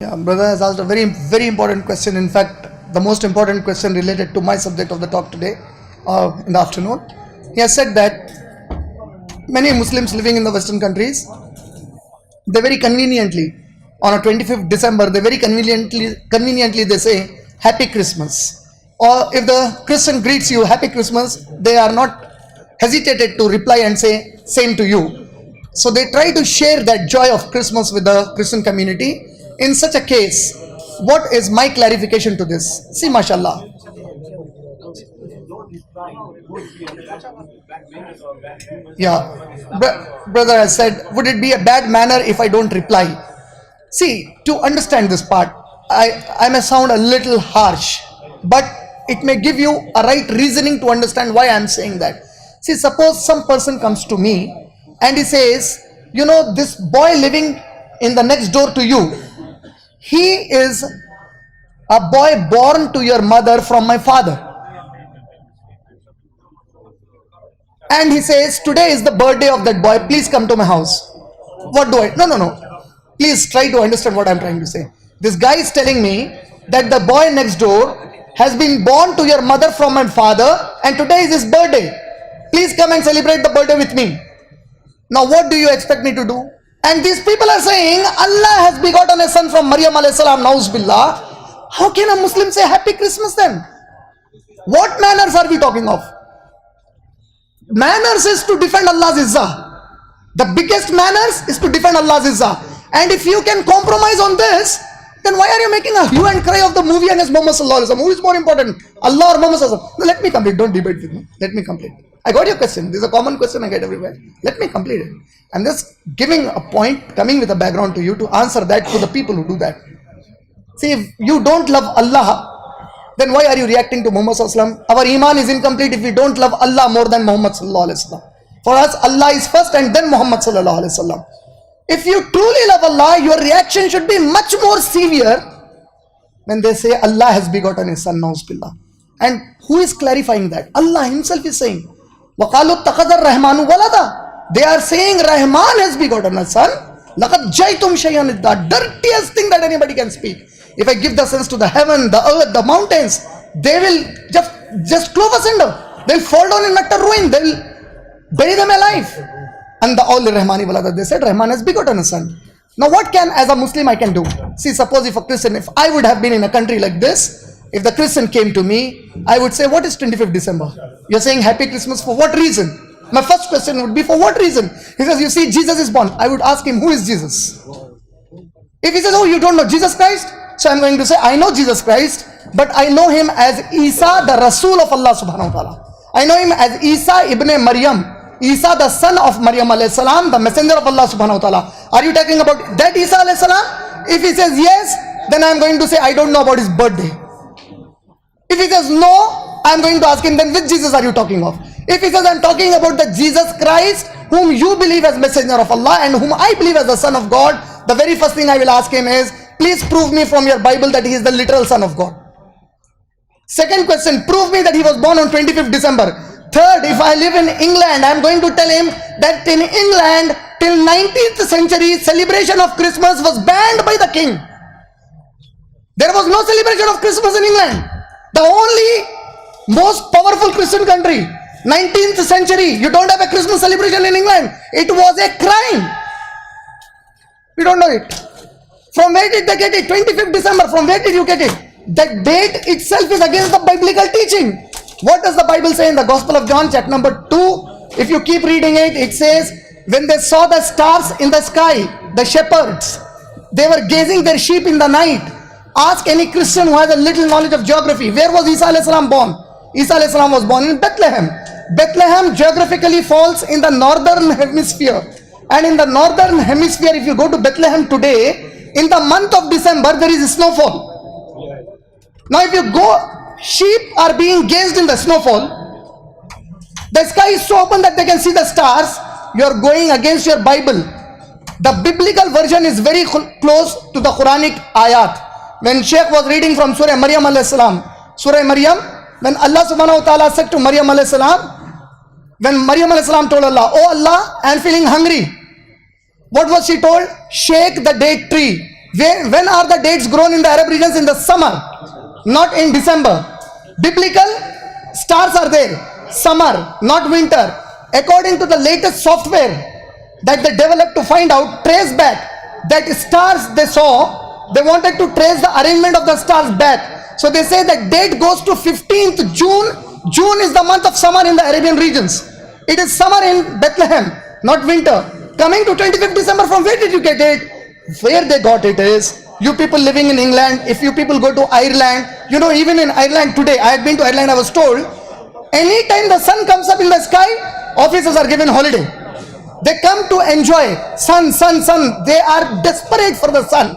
Yeah, brother has asked a very important question. In fact, the most important question related to my subject of the talk today, in the afternoon. He has said that many Muslims living in the Western countries, they very conveniently, on a 25th December, they very conveniently they say Happy Christmas. Or if the Christian greets you Happy Christmas, they are not hesitated to reply and say same to you. So they try to share that joy of Christmas with the Christian community. In such a case, what is my clarification to this? See, mashallah. Yeah, brother has said, would it be a bad manner if I don't reply? See, to understand this part, I may sound a little harsh, but it may give you a right reasoning to understand why I am saying that. See, suppose some person comes to me and he says, you know, this boy living in the next door to you, he is a boy born to your mother from my father. And he says, today is the birthday of that boy, please come to my house. What do I? No. Please try to understand what I am trying to say. This guy is telling me that the boy next door has been born to your mother from my father and today is his birthday. Please come and celebrate the birthday with me. Now what do you expect me to do? And these people are saying Allah has begotten a son from Maryam alayhi salam, nauz billah. How can a Muslim say Happy Christmas then? What manners are we talking of? Manners is to defend Allah's izzah. The biggest manners is to defend Allah's izzah. And if you can compromise on this, then why are you making a hue and cry of the movie and as Muhammad sallallahu alaihi wasallam? Who is more important, Allah or Muhammad sallallahu alaihi wasallam? No, let me complete. Don't debate with me. Let me complete. I got your question. This is a common question I get everywhere. Let me complete it. I'm just giving a point, coming with a background to you to answer that to the people who do that. See, if you don't love Allah, then why are you reacting to Muhammad sallallahu alaihi wasallam? Our iman is incomplete if we don't love Allah more than Muhammad sallallahu alaihi wasallam. For us, Allah is first and then Muhammad sallallahu alaihi wasallam. If you truly love Allah, your reaction should be much more severe when they say Allah has begotten his son, nauz billah. And who is clarifying that? Allah himself is saying, وَقَالُوا اتَّخَذَ الرَّحْمَانُ وَلَدًا. They are saying Rahman has begotten a son. لَقَدْ جَيْتُمْ شَيْئًا. The dirtiest thing that anybody can speak. If I give the sense to the heaven, the earth, the mountains, they will just clove asunder. They will fall down in utter ruin. They will bury them alive. And the all Rahmani walada, they said Rahman has begotten a son. Now what can, as a Muslim, I can do? See, suppose if a Christian, if I would have been in a country like this, if the Christian came to me, I would say, what is 25th December? You're saying Happy Christmas for what reason? My first question would be, for what reason? He says, you see, Jesus is born. I would ask him, who is Jesus? If he says, oh, you don't know Jesus Christ? So I'm going to say, I know Jesus Christ, but I know him as Isa, the Rasul of Allah subhanahu wa ta'ala. I know him as Isa ibn Maryam. Isa, the son of Maryam alayhi salam, the messenger of Allah subhanahu wa ta'ala. Are you talking about that Isa alayhi salam? If he says yes, then I am going to say, I don't know about his birthday. If he says no, I am going to ask him, then which Jesus are you talking of? If he says, I am talking about the Jesus Christ, whom you believe as messenger of Allah and whom I believe as the son of God, the very first thing I will ask him is, please prove me from your Bible that he is the literal son of God. Second question, prove me that he was born on 25th December. Third, if I live in England, I am going to tell him that in England, till 19th century, celebration of Christmas was banned by the king. There was no celebration of Christmas in England. The only most powerful Christian country, 19th century, you don't have a Christmas celebration in England. It was a crime. You don't know it. From where did they get it? 25th December, from where did you get it? That date itself is against the biblical teaching. What does the Bible say in the Gospel of John, chapter number 2? If you keep reading it, it says, when they saw the stars in the sky, the shepherds, they were gazing their sheep in the night. Ask any Christian who has a little knowledge of geography, where was Isa alayhi salam born? Isa alayhi salam was born in Bethlehem. Bethlehem geographically falls in the northern hemisphere. And in the northern hemisphere, if you go to Bethlehem today, in the month of December, there is snowfall. Now if you go, sheep are being gazed in the snowfall. The sky is so open that they can see the stars. You are going against your Bible. The biblical version is very close to the Quranic ayat. When Sheikh was reading from Surah Maryam alayhi salam, Surah Maryam, when Allah subhanahu wa ta'ala said to Maryam alayhi salam, when Maryam alayhi salam told Allah, oh Allah, I am feeling hungry. What was she told? Shake the date tree. When are the dates grown in the Arab regions? In the summer, not in December. Biblical stars are there, summer, not winter. According to the latest software that they developed to find out, trace back that stars they saw, they wanted to trace the arrangement of the stars back. So they say that date goes to 15th June. June is the month of summer in the Arabian regions. It is summer in Bethlehem, not winter. Coming to 25th December, from where did you get it? Where they got it is, you people living in England, if you people go to Ireland, you know, even in Ireland today, I had been to Ireland, I was told, anytime the sun comes up in the sky, officers are given holiday. They come to enjoy sun. They are desperate for the sun.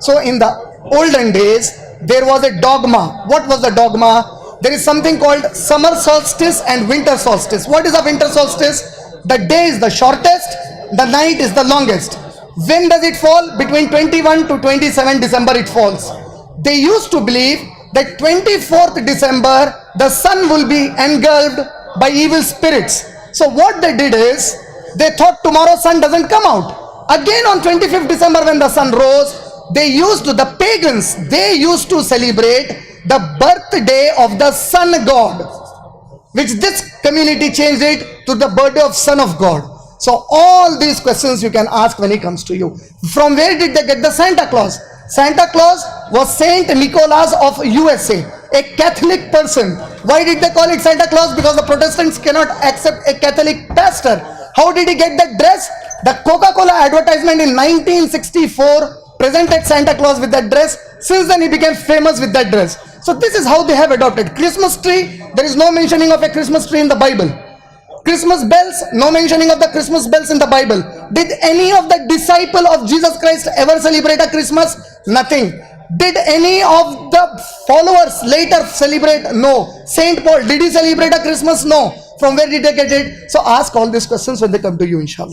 So in the olden days, there was a dogma. What was the dogma? There is something called summer solstice and winter solstice. What is a winter solstice? The day is the shortest, the night is the longest. When does it fall? Between 21 to 27 December it falls. They used to believe that 24th December, the sun will be engulfed by evil spirits. So what they did is, they thought tomorrow sun doesn't come out. Again on 25th December when the sun rose, the pagans, they used to celebrate the birthday of the sun god, which this community changed it to the birthday of son of God. So all these questions you can ask when he comes to you. From where did they get the Santa Claus? Santa Claus was Saint Nicholas of USA, a Catholic person. Why did they call it Santa Claus? Because the Protestants cannot accept a Catholic pastor. How did he get that dress? The Coca-Cola advertisement in 1964 presented Santa Claus with that dress. Since then he became famous with that dress. So this is how they have adopted. Christmas tree, there is no mentioning of a Christmas tree in the Bible. Christmas bells, no mentioning of the Christmas bells in the Bible. Did any of the disciple of Jesus Christ ever celebrate a Christmas? Nothing. Did any of the followers later celebrate? No. Saint Paul, did he celebrate a Christmas? No. From where did they get it? So ask all these questions when they come to you, inshallah.